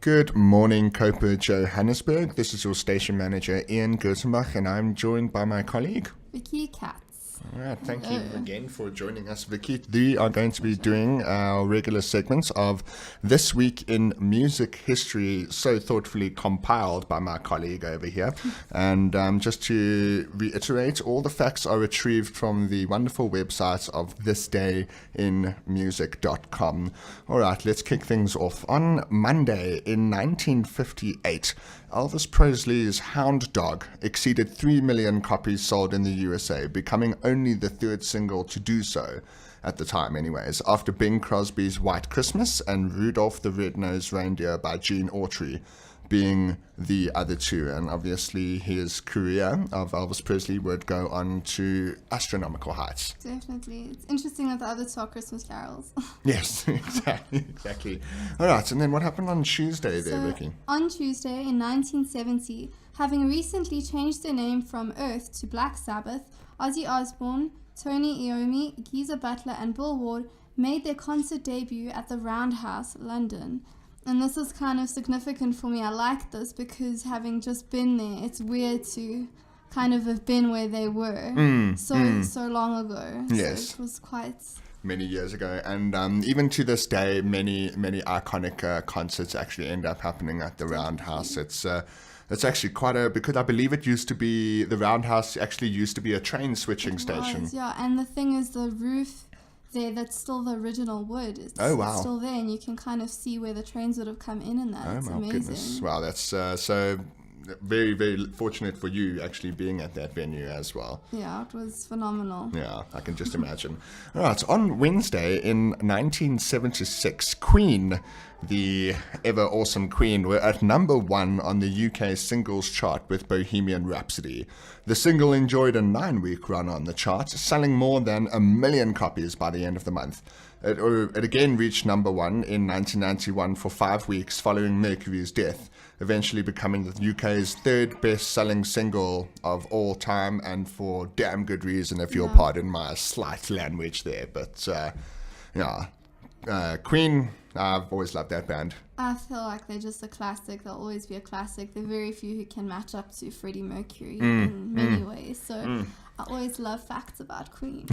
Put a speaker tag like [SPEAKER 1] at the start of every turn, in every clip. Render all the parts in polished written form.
[SPEAKER 1] Good morning, COPA Johannesburg. This is your station manager, Ian Gertenbach, and I'm joined by my colleague.
[SPEAKER 2] Vicky Katz.
[SPEAKER 1] All right, thank you again for joining us, Vicky. We are going to be doing our regular segments of This Week in Music History, so thoughtfully compiled by my colleague over here. And just to reiterate, all the facts are retrieved from the wonderful website of thisdayinmusic.com. All right, let's kick things off. On Monday in 1958, Elvis Presley's Hound Dog exceeded 3 million copies sold in the USA, becoming only the third single to do so, at the time anyways, after Bing Crosby's White Christmas and Rudolph the Red-Nosed Reindeer by Gene Autry being the other two. And obviously his career of Elvis Presley would go on to astronomical heights.
[SPEAKER 2] Definitely. It's interesting that the other two are Christmas carols.
[SPEAKER 1] Yes, exactly. All right, and then what happened on Tuesday there, Vicky?
[SPEAKER 2] On Tuesday in 1970, having recently changed their name from Earth to Black Sabbath, Ozzy Osbourne, Tony Iommi, Geezer Butler and Bill Ward made their concert debut at the Roundhouse, London. And this is kind of significant for me. I like this because having just been there, it's weird to kind of have been where they were so long ago.
[SPEAKER 1] Yes.
[SPEAKER 2] So it was quite...
[SPEAKER 1] many years ago, and even to this day, many iconic concerts actually end up happening at the Roundhouse. It's actually quite because I believe it used to be, the Roundhouse actually used to be a train switching station.
[SPEAKER 2] Yeah, and the thing is, the roof there, that's still the original wood. It's still there, and you can kind of see where the trains would have come in and that.
[SPEAKER 1] Oh,
[SPEAKER 2] it's
[SPEAKER 1] my
[SPEAKER 2] amazing.
[SPEAKER 1] goodness. Wow, that's so very, very fortunate for you actually being at that venue as well.
[SPEAKER 2] Yeah, it was phenomenal.
[SPEAKER 1] Yeah, I can just imagine. All right, on Wednesday in 1976, Queen, the ever awesome Queen, were at number 1 on the UK singles chart with Bohemian Rhapsody. The single enjoyed a 9-week run on the chart, selling more than 1 million copies by the end of the month. It again reached number 1 in 1991 for 5 weeks following Mercury's death, eventually becoming the UK's third best-selling single of all time, and for damn good reason, if you'll pardon my slight language there. But Queen, I've always loved that band.
[SPEAKER 2] I feel like they're just a classic. They'll always be a classic. There are very few who can match up to Freddie Mercury in many ways. So I always love facts about Queen.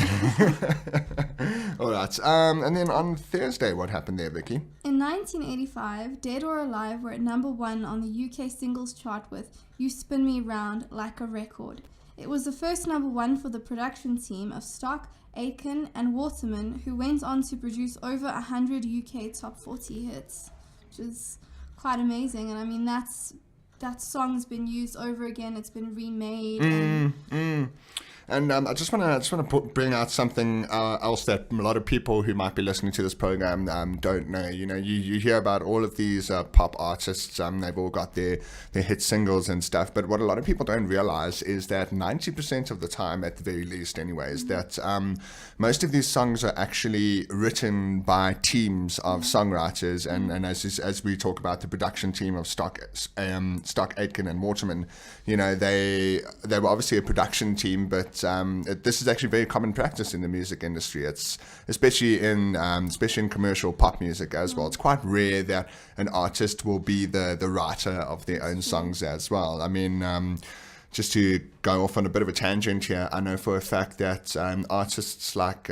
[SPEAKER 1] All right. And then on Thursday, what happened there, Vicky?
[SPEAKER 2] In 1985, Dead or Alive were at number 1 on the UK singles chart with You Spin Me Round Like a Record. It was the first number 1 for the production team of Stock, Aitken and Waterman, who went on to produce over 100 UK top 40 hits, which is quite amazing. And I mean, that song's been used over again. It's been remade.
[SPEAKER 1] And I just want to bring out something else that a lot of people who might be listening to this program don't know. You know, you hear about all of these pop artists. They've all got their hit singles and stuff. But what a lot of people don't realize is that 90% of the time, at the very least anyways, that most of these songs are actually written by teams of songwriters. And as we talk about the production team of Stock, Aitken and Waterman, you know, they were obviously a production team, but this is actually very common practice in the music industry. It's especially in commercial pop music as well. It's quite rare that an artist will be the writer of their own songs as well. I mean, just to go off on a bit of a tangent here, I know for a fact that artists like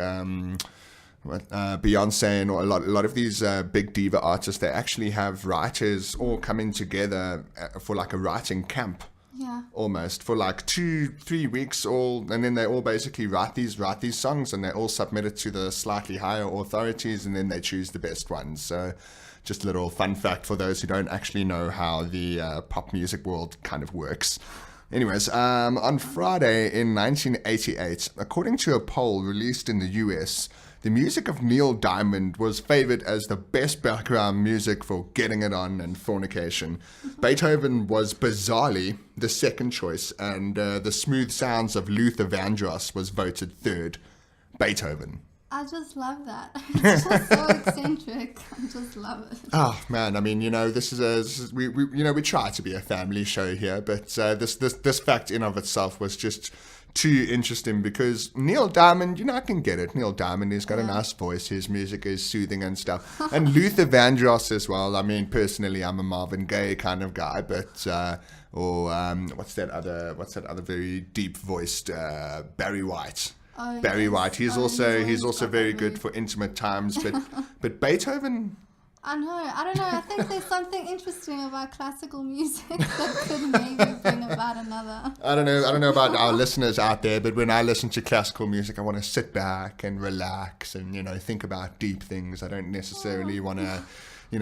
[SPEAKER 1] Beyonce and a lot of these big diva artists, they actually have writers all coming together for like a writing camp.
[SPEAKER 2] Yeah.
[SPEAKER 1] Almost for like 2-3 weeks and then they all basically write these songs, and they all submit it to the slightly higher authorities, and then they choose the best ones. So just a little fun fact for those who don't actually know how the pop music world kind of works. Anyways, on Friday in 1988, according to a poll released in the US, the music of Neil Diamond was favored as the best background music for getting it on and fornication. Beethoven was bizarrely the second choice, and the smooth sounds of Luther Vandross was voted third. Beethoven.
[SPEAKER 2] I just love that. It's just so eccentric. I just love it.
[SPEAKER 1] Oh man, I mean, we try to be a family show here, but this fact in of itself was just too interesting because Neil Diamond, I can get it. Neil Diamond, he's got a nice voice. His music is soothing and stuff. And Luther Vandross as well. I mean, personally, I'm a Marvin Gaye kind of guy, but what's that other very deep voiced Barry White.
[SPEAKER 2] Oh,
[SPEAKER 1] Barry
[SPEAKER 2] yes.
[SPEAKER 1] White. He's also very good for intimate times, but Beethoven.
[SPEAKER 2] I know. I don't know. I think there's something interesting about classical music that could maybe bring about another.
[SPEAKER 1] I don't know about our listeners out there, but when I listen to classical music, I want to sit back and relax and think about deep things. I don't necessarily want to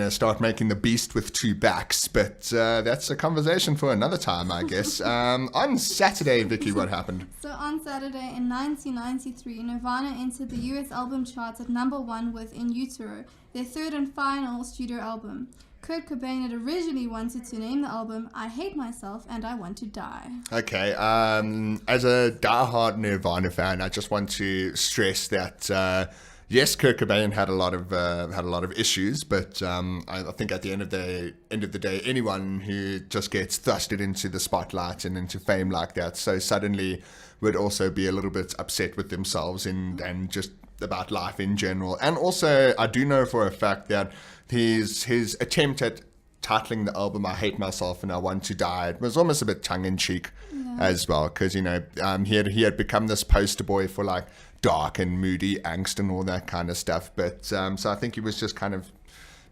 [SPEAKER 1] start making the beast with two backs, but that's a conversation for another time, I guess. On Saturday, Vicky, what happened?
[SPEAKER 2] So on Saturday in 1993, Nirvana entered the US album charts at #1 with In Utero, their third and final studio album. Kurt Cobain had originally wanted to name the album I Hate Myself and I Want to Die. Okay,
[SPEAKER 1] as a diehard Nirvana fan, I just want to stress that yes, Kurt Cobain had a lot of issues, but I think at the end of the day, anyone who just gets thrusted into the spotlight and into fame like that so suddenly would also be a little bit upset with themselves and just about life in general. And also, I do know for a fact that his attempt at titling the album I Hate Myself and I Want to Die was almost a bit tongue-in-cheek as well, because he had become this poster boy for like dark and moody angst and all that kind of stuff. But so I think he was just kind of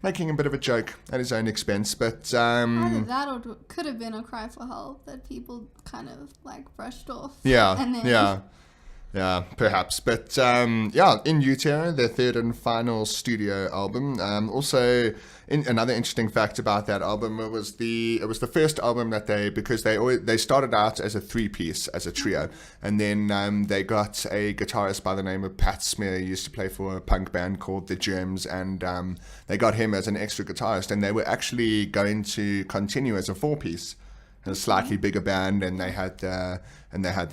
[SPEAKER 1] making a bit of a joke at his own expense. But
[SPEAKER 2] either that or it could have been a cry for help that people kind of like brushed off.
[SPEAKER 1] Yeah, perhaps. But In Utero, their third and final studio album. Also, another interesting fact about that album, it was the first album that they started out as a 3-piece, as a trio, and then they got a guitarist by the name of Pat Smear. He used to play for a punk band called The Germs, and they got him as an extra guitarist, and they were actually going to continue as a 4-piece. A slightly bigger band, and they had the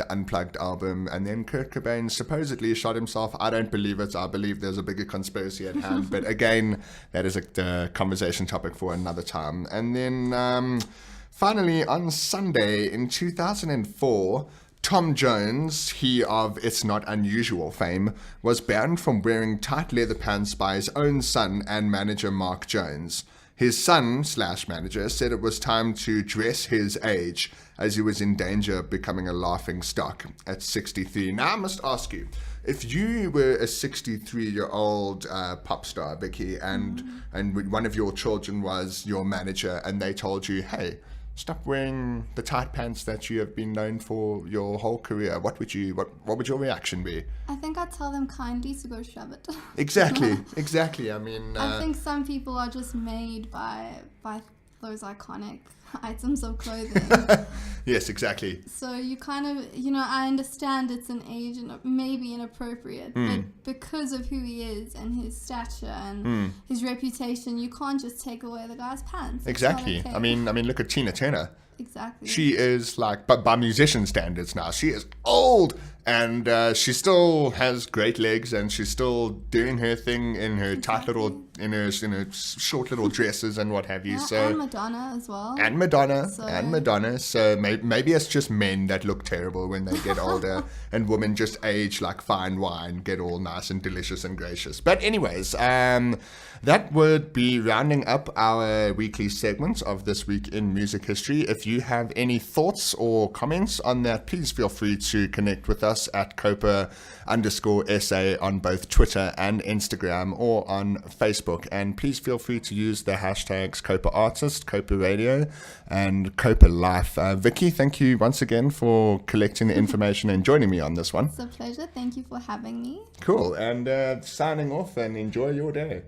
[SPEAKER 1] Unplugged album, and then Kurt Cobain supposedly shot himself. I don't believe it. I believe there's a bigger conspiracy at hand, but again, that is a conversation topic for another time. And then finally on Sunday in 2004, Tom Jones, he of It's Not Unusual fame, was banned from wearing tight leather pants by his own son and manager Mark Jones. His son/manager said it was time to dress his age, as he was in danger of becoming a laughing stock at 63. Now I must ask you, if you were a 63-year-old pop star, Vicky, and one of your children was your manager, and they told you, hey, stop wearing the tight pants that you have been known for your whole career, what would your reaction be?
[SPEAKER 2] I think I'd tell them kindly to go shove it.
[SPEAKER 1] Exactly. I mean,
[SPEAKER 2] I think some people are just made by those iconic items of clothing.
[SPEAKER 1] Yes, exactly.
[SPEAKER 2] So you kind of, I understand it's an age and maybe inappropriate, but because of who he is and his stature and his reputation, you can't just take away the guy's pants.
[SPEAKER 1] Exactly.
[SPEAKER 2] Okay.
[SPEAKER 1] I mean, look at Tina Turner.
[SPEAKER 2] Exactly.
[SPEAKER 1] She is but by musician standards now, she is old, and she still has great legs, and she's still doing her thing in her tight little, in her short little dresses and what have you.
[SPEAKER 2] Yeah,
[SPEAKER 1] so
[SPEAKER 2] and Madonna as well.
[SPEAKER 1] And Madonna. So maybe it's just men that look terrible when they get older, and women just age like fine wine, get all nice and delicious and gracious. But anyways, that would be rounding up our weekly segment of This Week in Music History. If you have any thoughts or comments on that, please feel free to connect with us at COPA_SA on both Twitter and Instagram, or on Facebook. And please feel free to use the hashtags COPA Artist, COPA Radio, and COPA Life. Vicky, thank you once again for collecting the information and joining me on this one.
[SPEAKER 2] It's a pleasure. Thank you for having me.
[SPEAKER 1] Cool. And signing off, and enjoy your day.